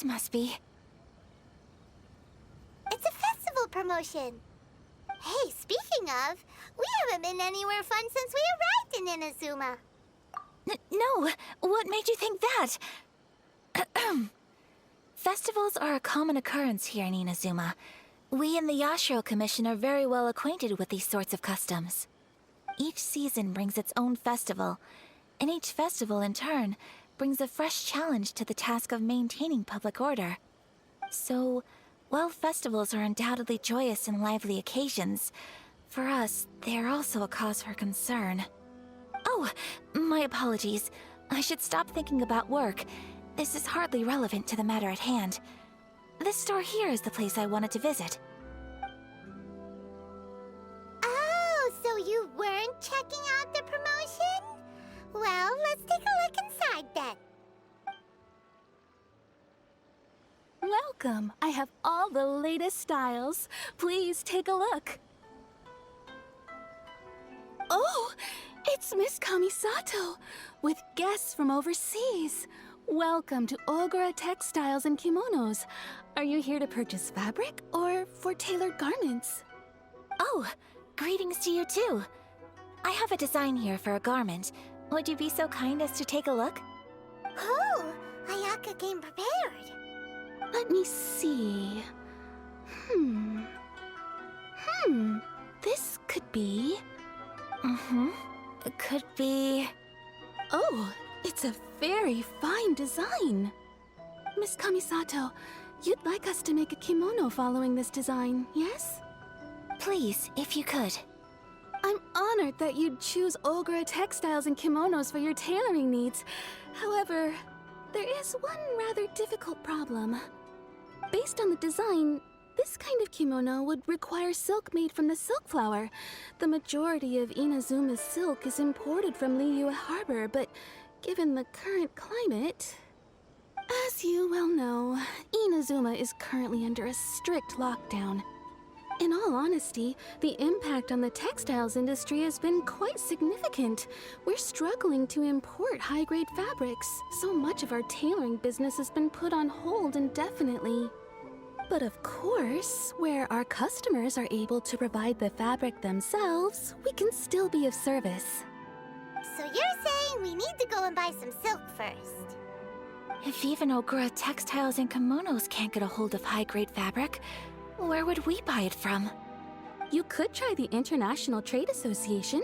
must be. It's a festival promotion. Hey, speaking of, we haven't been anywhere fun since we arrived in Inazuma. No, what made you think that? Festivals are a common occurrence here in Inazuma. We in the Yashiro Commission are very well acquainted with these sorts of customs. Each season brings its own festival, and each festival, in turn, brings a fresh challenge to the task of maintaining public order. So, while festivals are undoubtedly joyous and lively occasions, for us, they are also a cause for concern. Oh, my apologies. I should stop thinking about work. This is hardly relevant to the matter at hand. This store here is the place I wanted to visit. Oh, so you weren't checking out the promotion? Well, let's take a look inside then. Welcome! I have all the latest styles. Please take a look. Oh, it's Miss Kamisato, with guests from overseas. Welcome to Ogura Textiles and Kimonos. Are you here to purchase fabric or for tailored garments? Oh, greetings to you too. I have a design here for a garment. Would you be so kind as to take a look? Oh, Ayaka came prepared. Let me see. This could be... It could be... Oh, it's a very fine design. Miss Kamisato, you'd like us to make a kimono following this design, yes? Please, if you could. I'm honored that you'd choose Ogura Textiles and Kimonos for your tailoring needs. However, there is one rather difficult problem. Based on the design, this kind of kimono would require silk made from the silk flower. The majority of Inazuma's silk is imported from Liyue Harbor, but given the current climate... As you well know, Inazuma is currently under a strict lockdown. In all honesty, the impact on the textiles industry has been quite significant. We're struggling to import high-grade fabrics. So much of our tailoring business has been put on hold indefinitely. But of course, where our customers are able to provide the fabric themselves, we can still be of service. So you're saying we need to go and buy some silk first? If even Ogura Textiles and Kimonos can't get a hold of high-grade fabric, where would we buy it from? You could try the International Trade Association.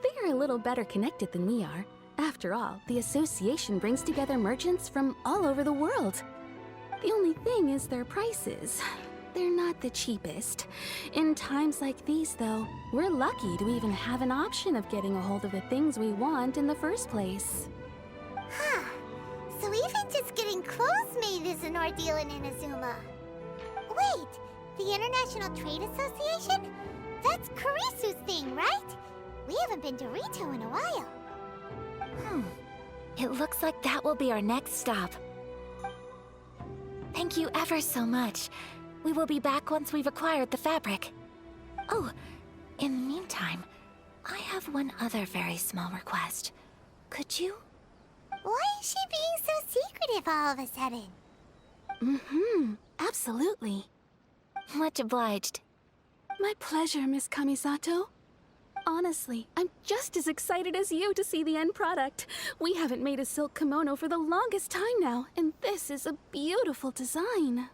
They are a little better connected than we are. After all, the association brings together merchants from all over the world. The only thing is their prices. They're not the cheapest. In times like these, though, we're lucky to even have an option of getting a hold of the things we want in the first place. Huh. So even just getting clothes made is an ordeal in Inazuma. Wait, the International Trade Association? That's Kurisu's thing, right? We haven't been to Rito in a while. It looks like that will be our next stop. Thank you ever so much. We will be back once we've acquired the fabric. Oh, in the meantime, I have one other very small request. Could you? Why is she being so secretive all of a sudden? Absolutely. Much obliged. My pleasure, Miss Kamisato. Honestly, I'm just as excited as you to see the end product. We haven't made a silk kimono for the longest time now, and this is a beautiful design.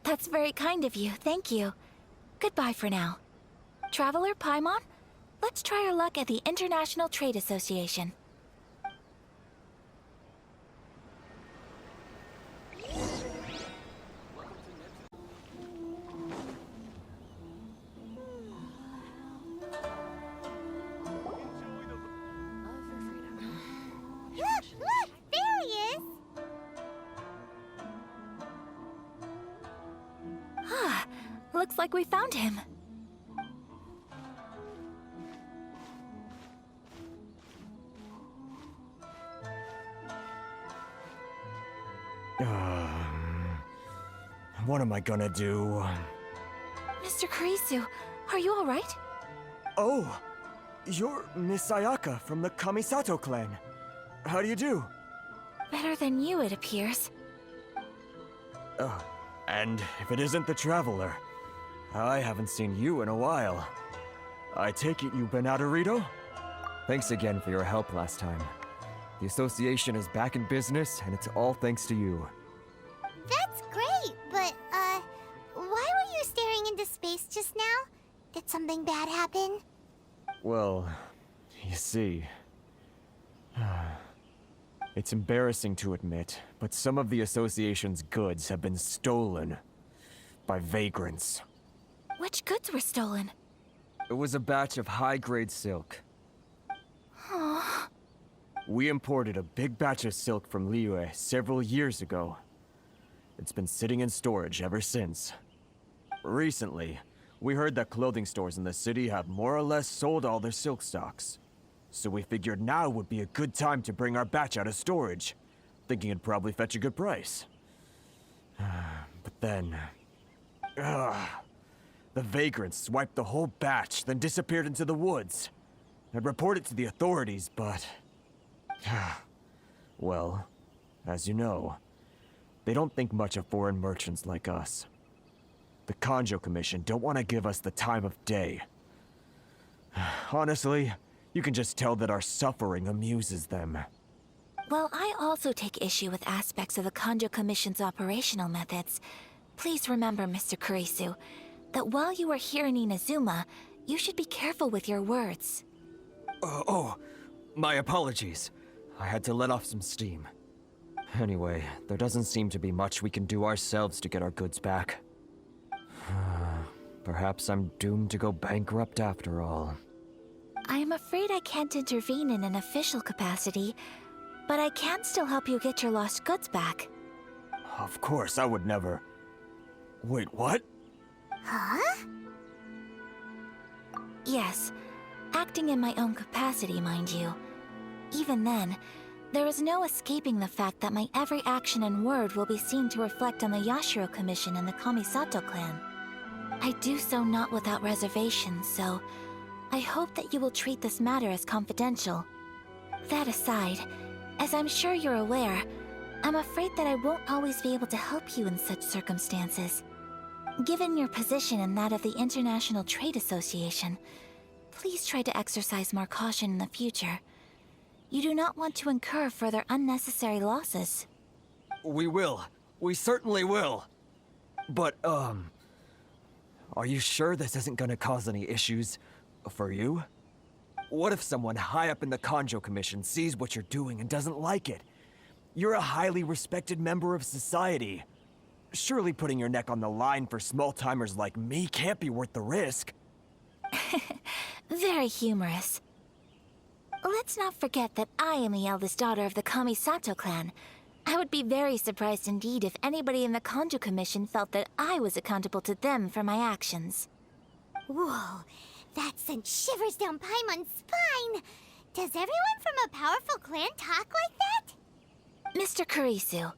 That's very kind of you, thank you. Goodbye for now. Traveler Paimon, let's try our luck at the International Trade Association. Look, there he is! Looks like we found him. What am I gonna do? Mr. Kurisu, are you alright? Oh, you're Miss Ayaka from the Kamisato clan. How do you do? Better than you, it appears. And if it isn't the Traveler, I haven't seen you in a while. I take it you've been out of Rito? Thanks again for your help last time. The association is back in business, and it's all thanks to you. That's great, but, why were you staring into space just now? Did something bad happen? Well, you see... It's embarrassing to admit, but some of the association's goods have been stolen by vagrants. Which goods were stolen? It was a batch of high-grade silk. Oh, We imported a big batch of silk from Liyue several years ago. It's been sitting in storage ever since. Recently, we heard that clothing stores in the city have more or less sold all their silk stocks. So we figured now would be a good time to bring our batch out of storage, thinking it'd probably fetch a good price. But then... the vagrants swiped the whole batch, then disappeared into the woods. I'd reported to the authorities, but... well, as you know, they don't think much of foreign merchants like us. The Kanjo Commission don't want to give us the time of day. Honestly, you can just tell that our suffering amuses them. well, I also take issue with aspects of the Kanjo Commission's operational methods. Please remember, Mr. Kurisu, that while you are here in Inazuma, you should be careful with your words. My apologies. I had to let off some steam. Anyway, there doesn't seem to be much we can do ourselves to get our goods back. Perhaps I'm doomed to go bankrupt after all. I am afraid I can't intervene in an official capacity, but I can still help you get your lost goods back. Of course, I would never... Wait, what? Huh? Yes, acting in my own capacity, mind you. Even then, there is no escaping the fact that my every action and word will be seen to reflect on the Yashiro Commission and the Kamisato clan. I do so not without reservations, so I hope that you will treat this matter as confidential. That aside, as I'm sure you're aware, I'm afraid that I won't always be able to help you in such circumstances. Given your position and that of the International Trade Association, please try to exercise more caution in the future. You do not want to incur further unnecessary losses. We will. We certainly will. But, are you sure this isn't gonna cause any issues for you? What if someone high up in the Kanjo Commission sees what you're doing and doesn't like it? You're a highly respected member of society. Surely putting your neck on the line for small-timers like me can't be worth the risk. Very humorous. Let's not forget that I am the eldest daughter of the Kamisato clan. I would be very surprised indeed if anybody in the Kanjo Commission felt that I was accountable to them for my actions. Whoa, that sent shivers down Paimon's spine! Does everyone from a powerful clan talk like that? Mr. Kurisu,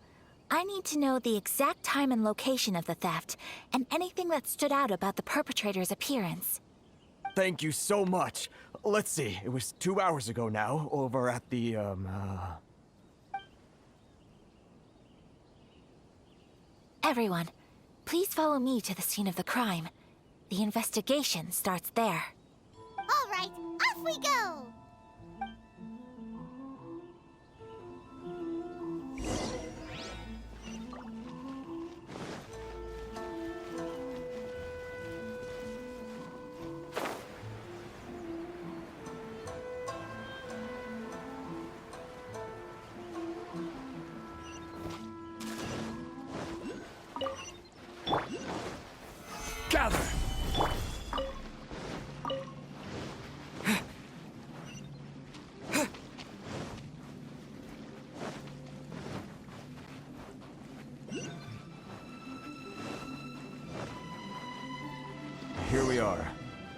I need to know the exact time and location of the theft, and anything that stood out about the perpetrator's appearance. Thank you so much. Let's see, it was 2 hours ago now, over at the, Everyone, please follow me to the scene of the crime. The investigation starts there. All right, off we go! gather! Here we are.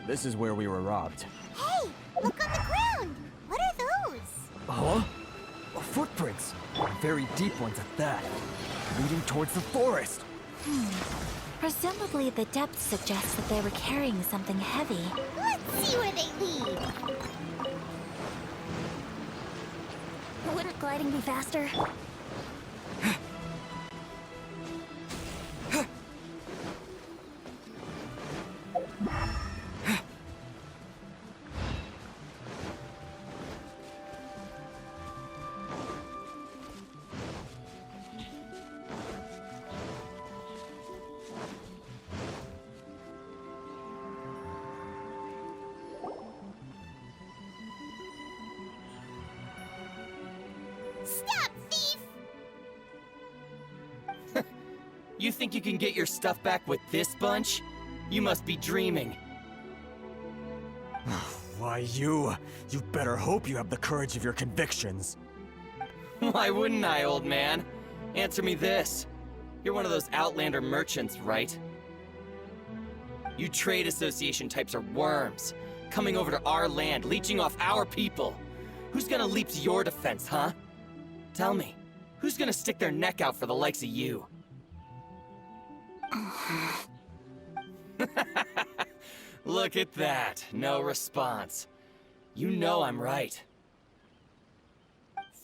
This is where we were robbed. Hey, look on the ground! What are those? Huh? Footprints! Very deep ones at that. Leading towards the forest. Presumably the depth suggests that they were carrying something heavy. Let's see where they lead. Wouldn't gliding be faster? You think you can get your stuff back with this bunch? You must be dreaming. Why, you better hope you have the courage of your convictions. Why wouldn't I, old man? Answer me this. You're one of those Outlander merchants, right? You trade association types are worms, coming over to our land, leeching off our people. Who's gonna leap to your defense, huh? Tell me, who's gonna stick their neck out for the likes of you? Look at that, no response. You know I'm right.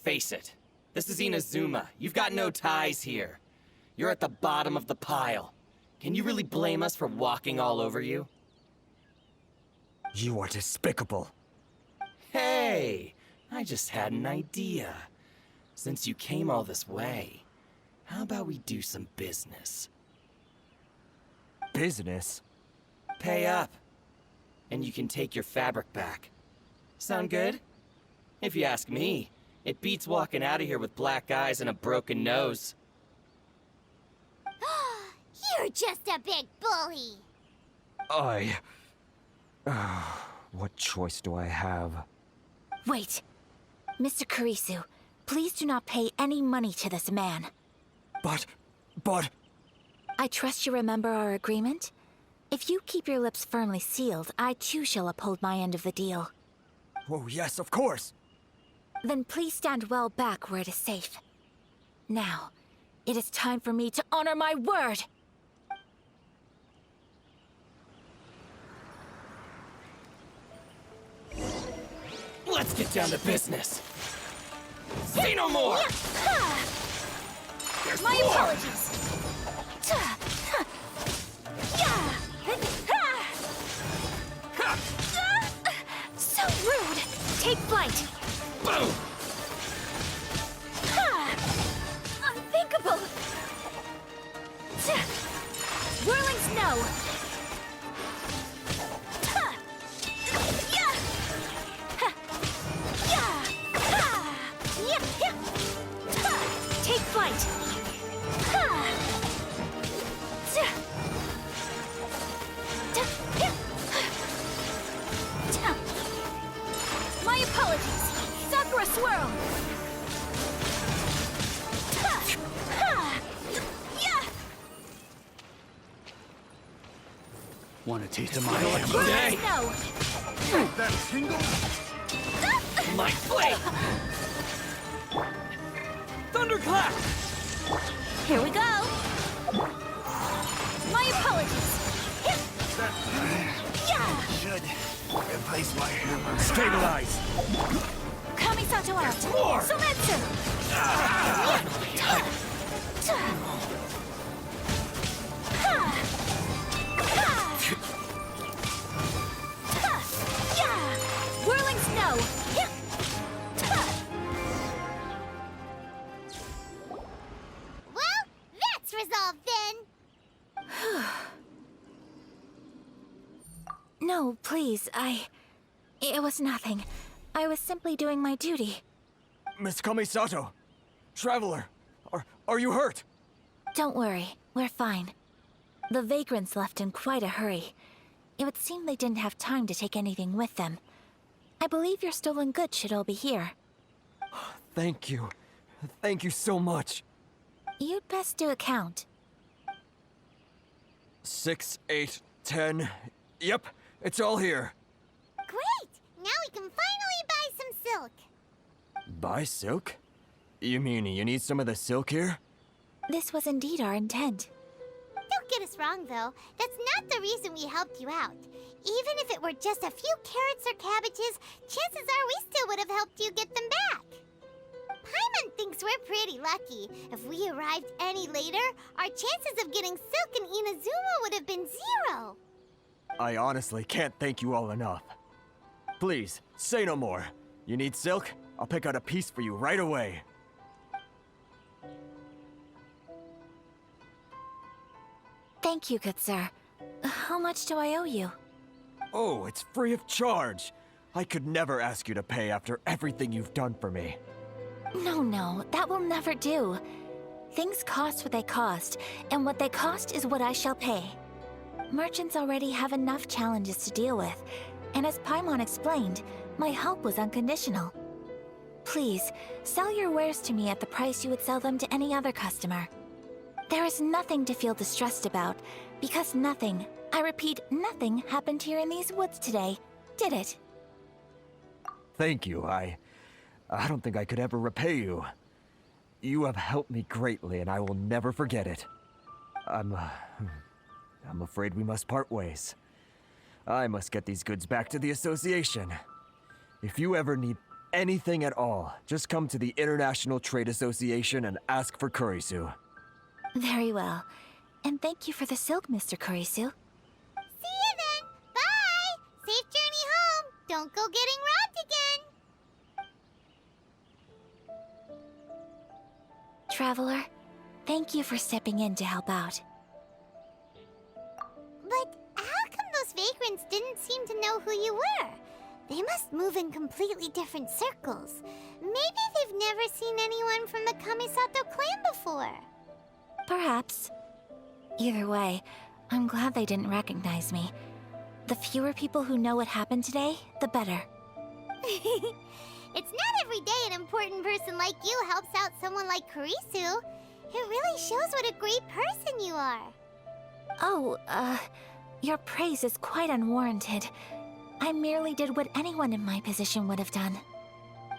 Face it, this is Inazuma. You've got no ties here. You're at the bottom of the pile. Can you really blame us for walking all over you? You are despicable. Hey, I just had an idea. Since you came all this way, how about we do some business? Business? Pay up, and you can take your fabric back. Sound good? If you ask me, it beats walking out of here with black eyes and a broken nose. You're just a big bully! What choice do I have? Wait. Mr. Kurisu, please do not pay any money to this man. But... I trust you remember our agreement? If you keep your lips firmly sealed, I too shall uphold my end of the deal. Oh, yes, of course! Then please stand well back where it is safe. Now, it is time for me to honor my word! Let's get down to business. Say no more! There's My more! apologies! So rude! Take flight! Boom! Unthinkable! Whirling snow! Take flight! My apologies! Sakura swirl! Want a taste of my Lucky hammer? day! Snow! That tingle? My blade! Thunderclap! Here we go! My apologies! Should replace my hammer. Stabilize! Kamisato out! more! Sometsu! Whirling snow! Well, that's resolved then! No, please, It was nothing. I was simply doing my duty. Miss Kamisato! Traveler! Are you hurt? Don't worry, we're fine. The vagrants left in quite a hurry. It would seem they didn't have time to take anything with them. I believe your stolen goods should all be here. Thank you. Thank you so much. You'd best do a count. 6, 8, 10. Yep, it's all here. Great! Now we can finally buy some silk! Buy silk? You mean you need some of the silk here? This was indeed our intent. Don't get us wrong, though. That's not the reason we helped you out. Even if it were just a few carrots or cabbages, chances are we still would have helped you get them back. Paimon thinks we're pretty lucky. If we arrived any later, our chances of getting silk in Inazuma would have been 0. I honestly can't thank you all enough. Please, say no more. You need silk? I'll pick out a piece for you right away. Thank you, good sir. How much do I owe you? Oh, it's free of charge. I could never ask you to pay after everything you've done for me. No, that will never do. Things cost what they cost, and what they cost is what I shall pay. Merchants already have enough challenges to deal with, and as Paimon explained, my help was unconditional. Please, sell your wares to me at the price you would sell them to any other customer. There is nothing to feel distressed about, because nothing, I repeat, nothing happened here in these woods today, did it? Thank you. I don't think I could ever repay you. You have helped me greatly, and I will never forget it. I'm afraid we must part ways. I must get these goods back to the Association. If you ever need anything at all, just come to the International Trade Association and ask for Kurisu. Very well. And thank you for the silk, Mr. Kurisu. See you then! Bye! Safe journey home! Don't go getting robbed again! Traveler, thank you for stepping in to help out. But how come those vagrants didn't seem to know who you were? They must move in completely different circles. Maybe they've never seen anyone from the Kamisato clan before. Perhaps. Either way, I'm glad they didn't recognize me. The fewer people who know what happened today, the better. It's not every day an important person like you helps out someone like Kurisu. It really shows what a great person you are. Oh, your praise is quite unwarranted. I merely did what anyone in my position would have done.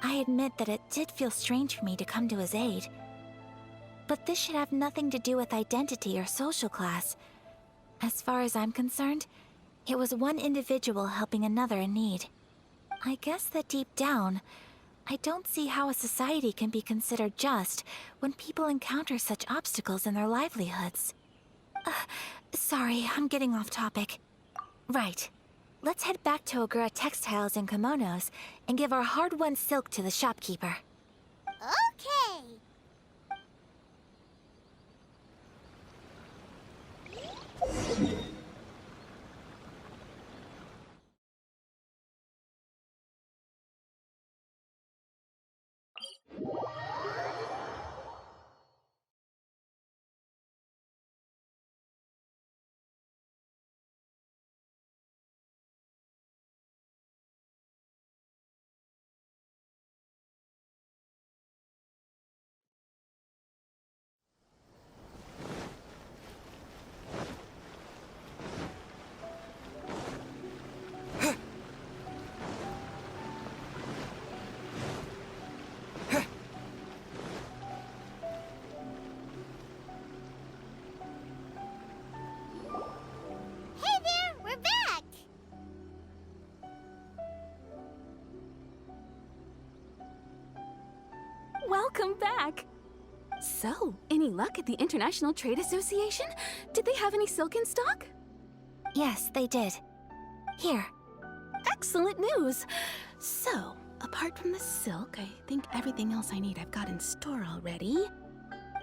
I admit that it did feel strange for me to come to his aid. But this should have nothing to do with identity or social class. As far as I'm concerned, it was one individual helping another in need. I guess that deep down, I don't see how a society can be considered just when people encounter such obstacles in their livelihoods. Sorry, I'm getting off topic. Right. Let's head back to Ogura Textiles and Kimonos and give our hard-won silk to the shopkeeper. Okay. Hey there, we're back! Welcome back! So, any luck at the International Trade Association? Did they have any silk in stock? Yes, they did. Here. Excellent news! So, apart from the silk, I think everything else I need I've got in store already.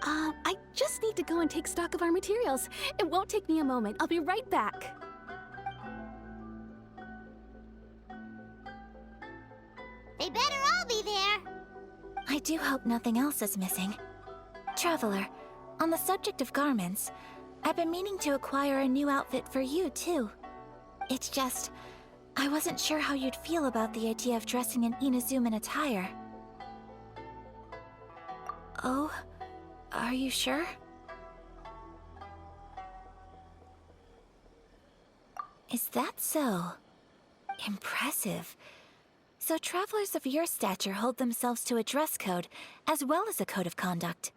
I just need to go and take stock of our materials. It won't take me a moment. I'll be right back. They better all be there. I do hope nothing else is missing. Traveler, on the subject of garments, I've been meaning to acquire a new outfit for you, too. It's just, I wasn't sure how you'd feel about the idea of dressing in Inazuman attire. Oh, are you sure? Is that so? Impressive. So travelers of your stature hold themselves to a dress code, as well as a code of conduct.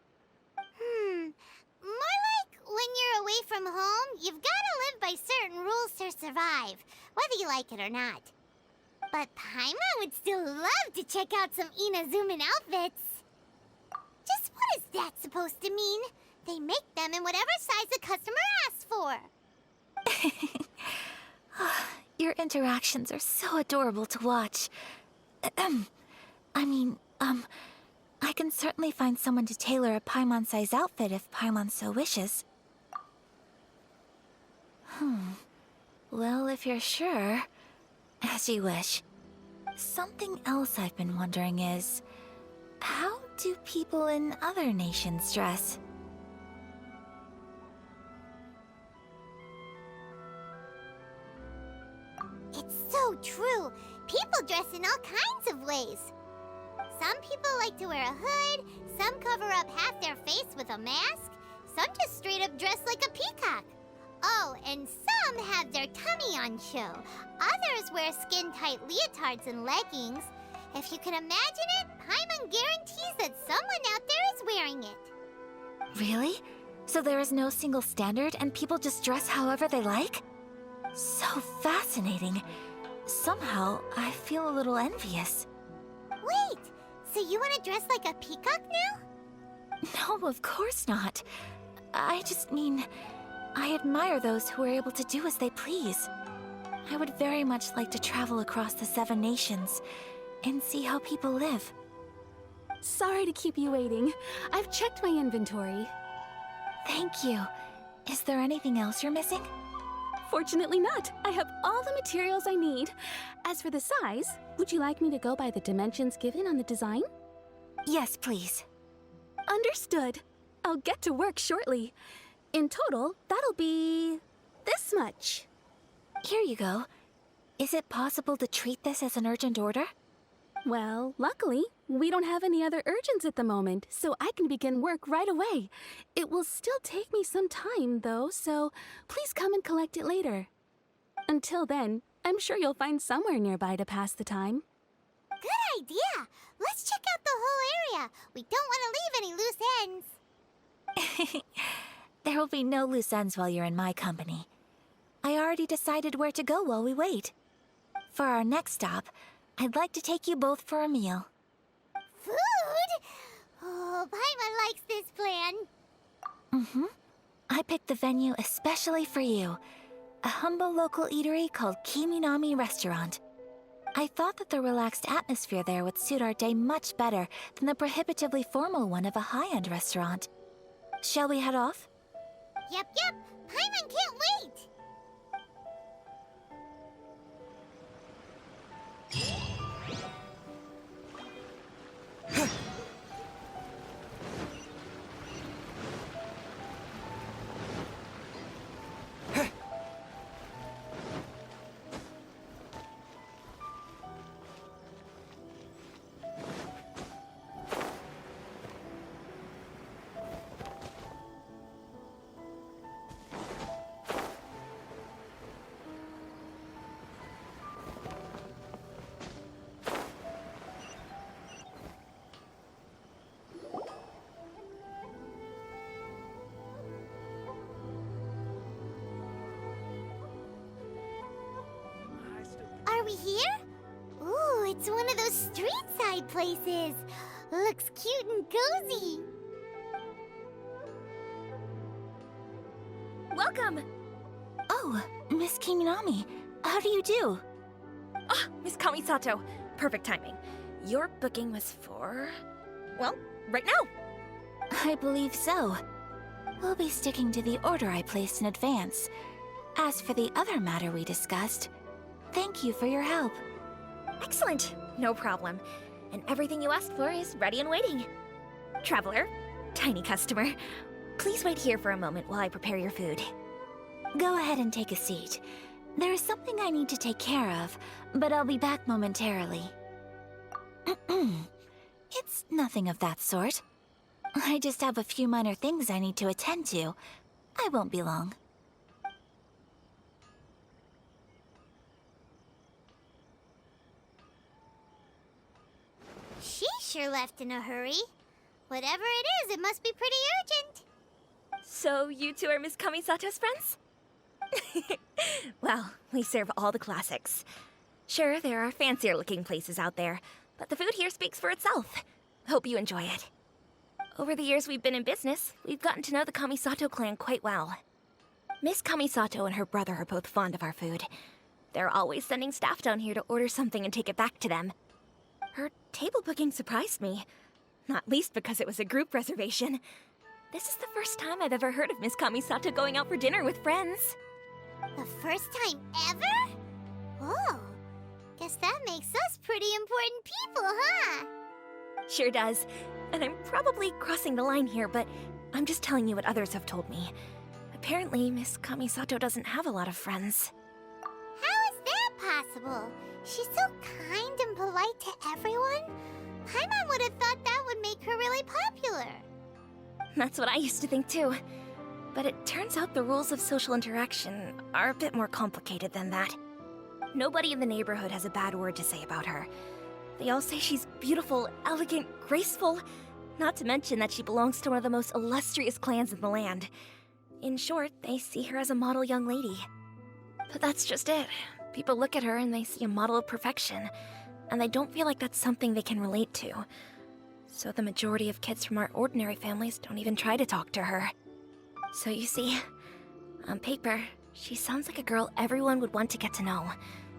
More like when you're away from home, you've gotta live by certain rules to survive, whether you like it or not. But Paimon would still love to check out some Inazuman outfits. Just what is that supposed to mean? They make them in whatever size the customer asks for. Your interactions are so adorable to watch. I can certainly find someone to tailor a Paimon-size outfit if Paimon so wishes. Well, if you're sure, as you wish. Something else I've been wondering is, how do people in other nations dress? so true. People dress in all kinds of ways. Some people like to wear a hood, some cover up half their face with a mask, some just straight up dress like a peacock. Oh, and some have their tummy on show. Others wear skin-tight leotards and leggings. If you can imagine it, Paimon guarantees that someone out there is wearing it. Really? So there is no single standard and people just dress however they like? So fascinating. Somehow, I feel a little envious. Wait, so you want to dress like a peacock now? No, of course not. I just mean, I admire those who are able to do as they please. I would very much like to travel across the 7 nations and see how people live. Sorry to keep you waiting. I've checked my inventory. Thank you. Is there anything else you're missing? Fortunately not. I have all the materials I need. As for the size, would you like me to go by the dimensions given on the design? Yes, please. Understood. I'll get to work shortly. In total, that'll be this much. Here you go. Is it possible to treat this as an urgent order? Well, luckily, we don't have any other urgents at the moment, so I can begin work right away. It will still take me some time, though, so please come and collect it later. Until then, I'm sure you'll find somewhere nearby to pass the time. Good idea. Let's check out the whole area. We don't want to leave any loose ends. There will be no loose ends while you're in my company. I already decided where to go while we wait. For our next stop, I'd like to take you both for a meal. Food? Oh, Paimon likes this plan. I picked the venue especially for you. A humble local eatery called Kiminami Restaurant. I thought that the relaxed atmosphere there would suit our day much better than the prohibitively formal one of a high-end restaurant. Shall we head off? Yep. Paimon can't wait. Are we here? Ooh, it's one of those street-side places. Looks cute and cozy. Welcome! Oh, Miss Kiminami, how do you do? Ah, Miss Kamisato. Perfect timing. Your booking was for... well, right now. I believe so. We'll be sticking to the order I placed in advance. As for the other matter we discussed, thank you for your help. Excellent. No problem. And everything you asked for is ready and waiting. Traveler, tiny customer, please wait here for a moment while I prepare your food. Go ahead and take a seat. There is something I need to take care of, but I'll be back momentarily. It's nothing of that sort. I just have a few minor things I need to attend to. I won't be long. She sure left in a hurry. Whatever it is, it must be pretty urgent. So you two are Miss Kamisato's friends? Well, we serve all the classics. Sure, there are fancier looking places out there, but the food here speaks for itself. Hope you enjoy it. Over the years we've been in business, we've gotten to know the Kamisato clan quite well. Miss Kamisato and her brother are both fond of our food. They're always sending staff down here to order something and take it back to them. Her table booking surprised me, not least because it was a group reservation. This is the first time I've ever heard of Miss Kamisato going out for dinner with friends. The first time ever? Oh, guess that makes us pretty important people, huh? Sure does. And I'm probably crossing the line here, but I'm just telling you what others have told me. Apparently, Miss Kamisato doesn't have a lot of friends. How is that possible. She's so kind and polite to everyone. Paimon would have thought that would make her really popular. That's what I used to think too. But it turns out the rules of social interaction are a bit more complicated than that. Nobody in the neighborhood has a bad word to say about her. They all say she's beautiful, elegant, graceful, not to mention that she belongs to one of the most illustrious clans in the land. In short, they see her as a model young lady. But that's just it. People look at her and they see a model of perfection, and they don't feel like that's something they can relate to. So the majority of kids from our ordinary families don't even try to talk to her. So you see, on paper, she sounds like a girl everyone would want to get to know.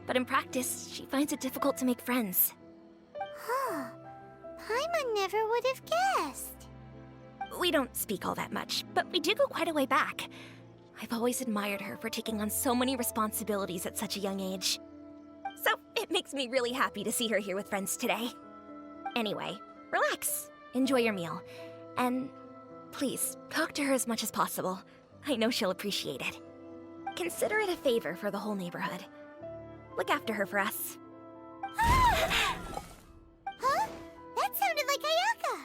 But in practice, she finds it difficult to make friends. Huh. Paimon never would have guessed. We don't speak all that much, but we do go quite a way back. I've always admired her for taking on so many responsibilities at such a young age. So it makes me really happy to see her here with friends today. Anyway, relax, enjoy your meal, and please, talk to her as much as possible. I know she'll appreciate it. Consider it a favor for the whole neighborhood. Look after her for us. Huh? That sounded like Ayaka!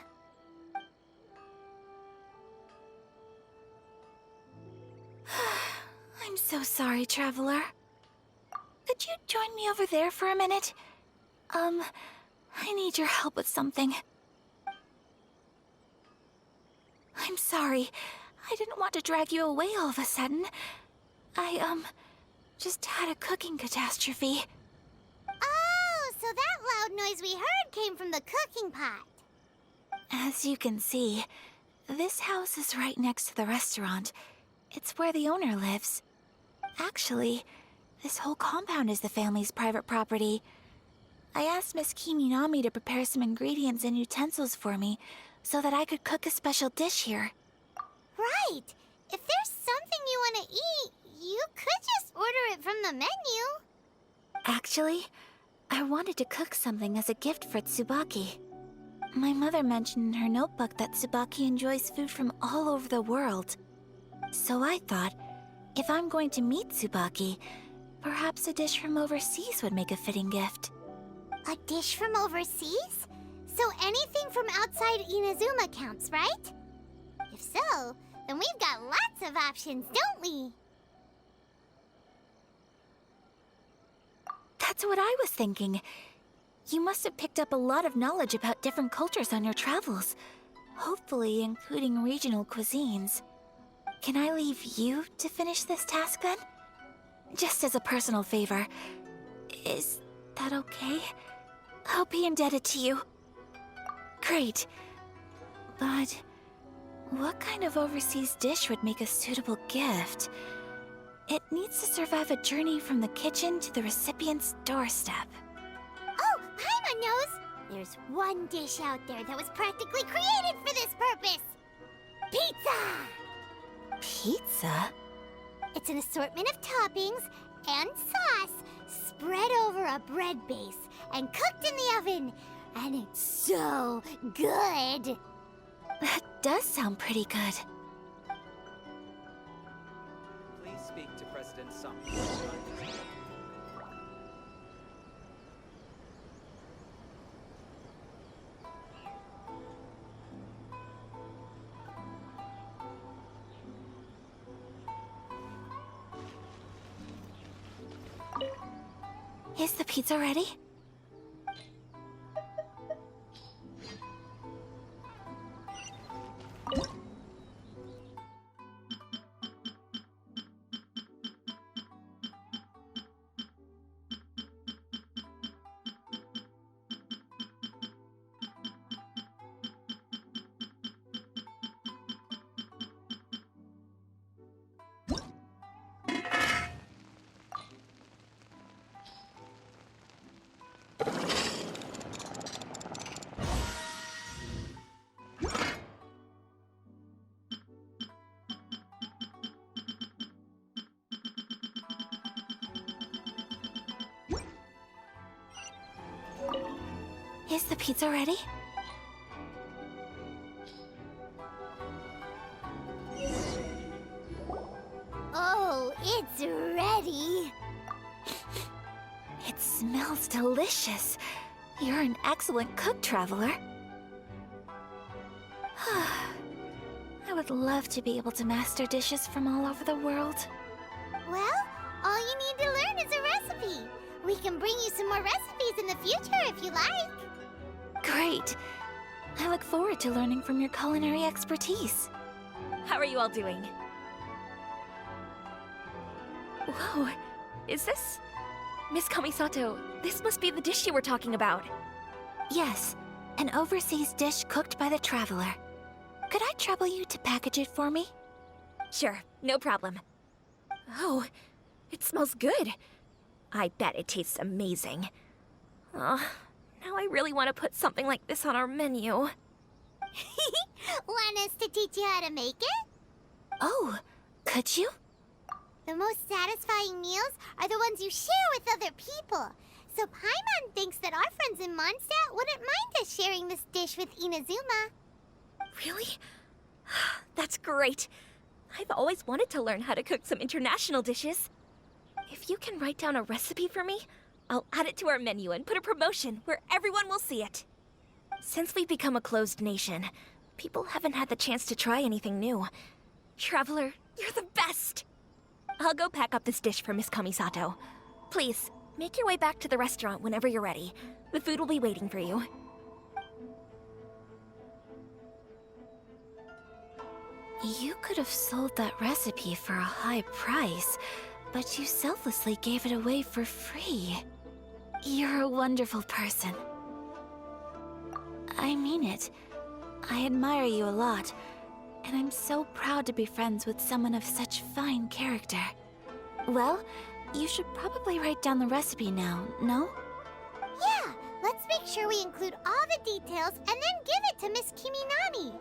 I'm so sorry, Traveler. Could you join me over there for a minute? I need your help with something. I'm sorry. I didn't want to drag you away all of a sudden. I, just had a cooking catastrophe. Oh, so that loud noise we heard came from the cooking pot. As you can see, this house is right next to the restaurant. It's where the owner lives. Actually, this whole compound is the family's private property. I asked Miss Kiminami to prepare some ingredients and utensils for me so that I could cook a special dish here. Right. If there's something you want to eat, you could just order it from the menu. Actually, I wanted to cook something as a gift for Tsubaki. My mother mentioned in her notebook that Tsubaki enjoys food from all over the world. So I thought, if I'm going to meet Tsubaki, perhaps a dish from overseas would make a fitting gift. A dish from overseas? So anything from outside Inazuma counts, right? If so, then we've got lots of options, don't we? That's what I was thinking. You must have picked up a lot of knowledge about different cultures on your travels, hopefully including regional cuisines. Can I leave you to finish this task then? Just as a personal favor. Is that okay? I'll be indebted to you. Great. But what kind of overseas dish would make a suitable gift? It needs to survive a journey from the kitchen to the recipient's doorstep. Oh, Paimon knows! There's one dish out there that was practically created for this purpose! Pizza! Pizza? It's an assortment of toppings and sauce spread over a bread base and cooked in the oven. And it's so good! That does sound pretty good. Please speak to President Sung. Is the pizza ready? Is the pizza ready? Oh, it's ready! It smells delicious. You're an excellent cook, Traveler. I would love to be able to master dishes from all over the world. Well, all you need to learn is a recipe. We can bring you some more recipes in the future if you like. Great. I look forward to learning from your culinary expertise. How are you all doing? Whoa, is this... Miss Kamisato, this must be the dish you were talking about. Yes, an overseas dish cooked by the Traveler. Could I trouble you to package it for me? Sure, no problem. Oh, it smells good. I bet it tastes amazing. Oh, now I really want to put something like this on our menu. Want us to teach you how to make it? Oh, could you? The most satisfying meals are the ones you share with other people. So Paimon thinks that our friends in Mondstadt wouldn't mind us sharing this dish with Inazuma. Really? That's great. I've always wanted to learn how to cook some international dishes. If you can write down a recipe for me, I'll add it to our menu and put a promotion where everyone will see it. Since we've become a closed nation, people haven't had the chance to try anything new. Traveler, you're the best! I'll go pack up this dish for Miss Kamisato. Please, make your way back to the restaurant whenever you're ready. The food will be waiting for you. You could have sold that recipe for a high price, but you selflessly gave it away for free. You're a wonderful person. I mean it. I admire you a lot, and I'm so proud to be friends with someone of such fine character. Well, you should probably write down the recipe now, no? Yeah, let's make sure we include all the details and then give it to Miss Kiminami.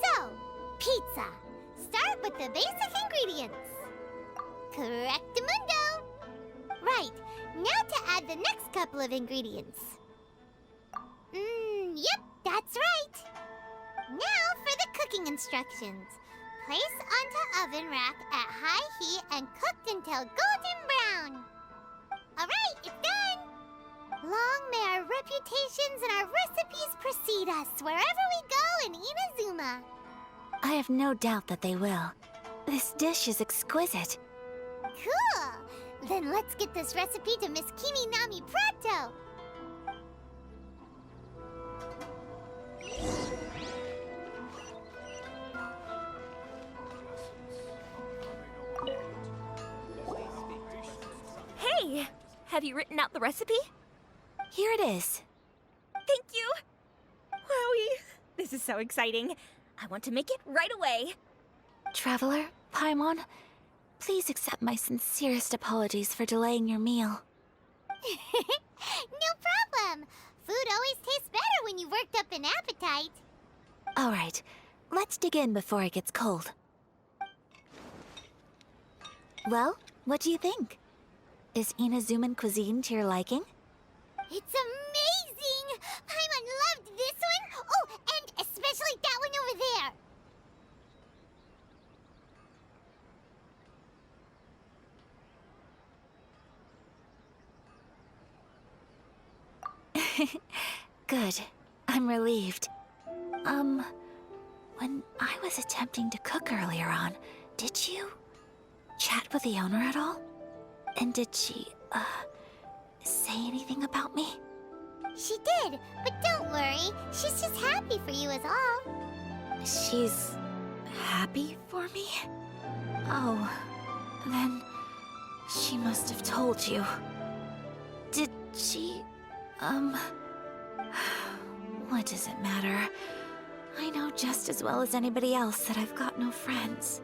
So, pizza. Start with the basic ingredients. Correctamundo. Right, now to add the next couple of ingredients. Yep, that's right. Now for the cooking instructions. Place onto oven rack at high heat and cooked until golden brown. Alright, it's done. Long may our reputations and our recipes precede us wherever we go in Inazuma. I have no doubt that they will. This dish is exquisite. Cool! Then let's get this recipe to Miss Kiminami pronto! Hey! Have you written out the recipe? Here it is. Thank you! Wowie! This is so exciting. I want to make it right away. Traveler, Paimon, please accept my sincerest apologies for delaying your meal. No problem! Food always tastes better when you've worked up an appetite. All right, let's dig in before it gets cold. Well, what do you think? Is Inazuman cuisine to your liking? It's amazing! Paimon loved this one! Oh, and especially that one over there! Good. I'm relieved. When I was attempting to cook earlier on, did you chat with the owner at all? And did she, say anything about me? She did, but don't worry. She's just happy for you is all. She's happy for me? Oh, then she must have told you. Did she, what does it matter? I know just as well as anybody else that I've got no friends.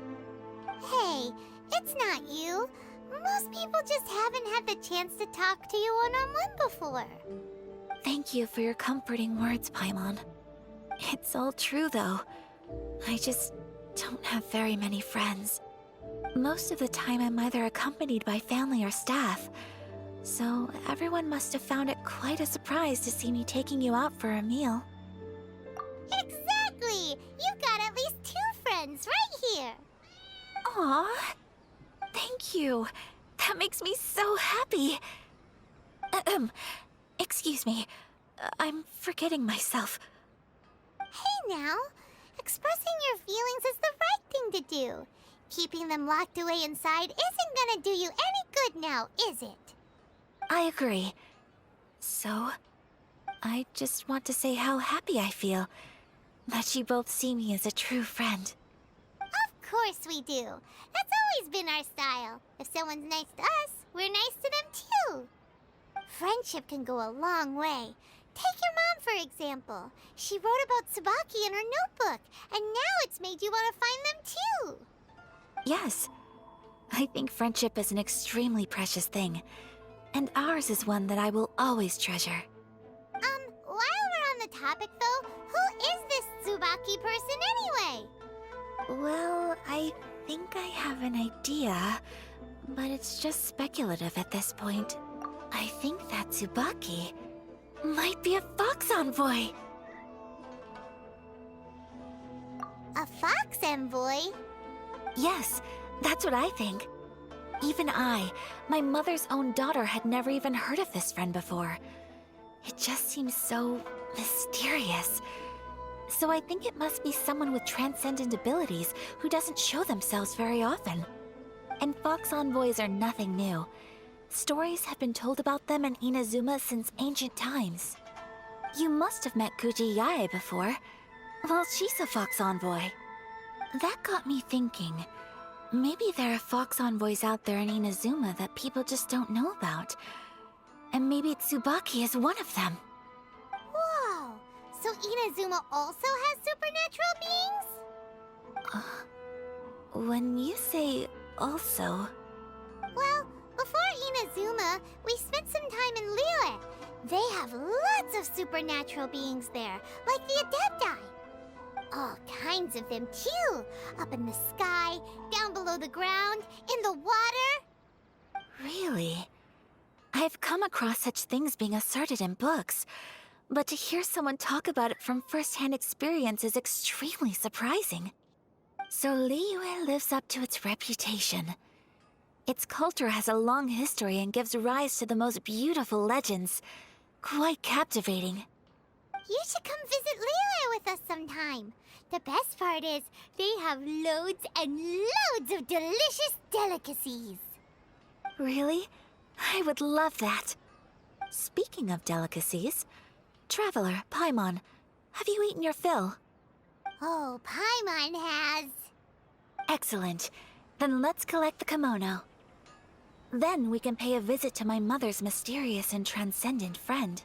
Hey, it's not you. Most people just haven't had the chance to talk to you one-on-one before. Thank you for your comforting words, Paimon. It's all true, though. I just don't have very many friends. Most of the time I'm either accompanied by family or staff, so everyone must have found it quite a surprise to see me taking you out for a meal. Exactly! You've got at least 2 friends right here. Aw, thank you. That makes me so happy. Excuse me. I'm forgetting myself. Hey now, expressing your feelings is the right thing to do. Keeping them locked away inside isn't gonna do you any good now, is it? I agree. So, I just want to say how happy I feel that you both see me as a true friend. Of course we do. That's always been our style. If someone's nice to us, we're nice to them too. Friendship can go a long way. Take your mom, for example. She wrote about Tsubaki in her notebook, and now it's made you want to find them too. Yes. I think friendship is an extremely precious thing, and ours is one that I will always treasure. While we're on the topic though, who is this Tsubaki person anyway? Well, I think I have an idea, but it's just speculative at this point. I think that Tsubaki might be a fox envoy. A fox envoy? Yes, that's what I think. Even I, my mother's own daughter, had never even heard of this friend before. It just seems so mysterious. So I think it must be someone with transcendent abilities who doesn't show themselves very often. And fox envoys are nothing new. Stories have been told about them in Inazuma since ancient times. You must have met Kuji Yae before. Well, she's a fox envoy. That got me thinking. Maybe there are fox envoys out there in Inazuma that people just don't know about. And maybe Tsubaki is one of them. Whoa! So Inazuma also has supernatural beings? When you say also... Well, before Inazuma, we spent some time in Liyue. They have lots of supernatural beings there, like the Adepti. All kinds of them too. Up in the sky, down below the ground, in the water. Really? I've come across such things being asserted in books, but to hear someone talk about it from first-hand experience is extremely surprising. So Liyue lives up to its reputation. Its culture has a long history and gives rise to the most beautiful legends. Quite captivating. You should come visit Liyue with us sometime. The best part is, they have loads and loads of delicious delicacies. Really? I would love that. Speaking of delicacies, Traveler, Paimon, have you eaten your fill? Oh, Paimon has. Excellent. Then let's collect the kimono. Then we can pay a visit to my mother's mysterious and transcendent friend.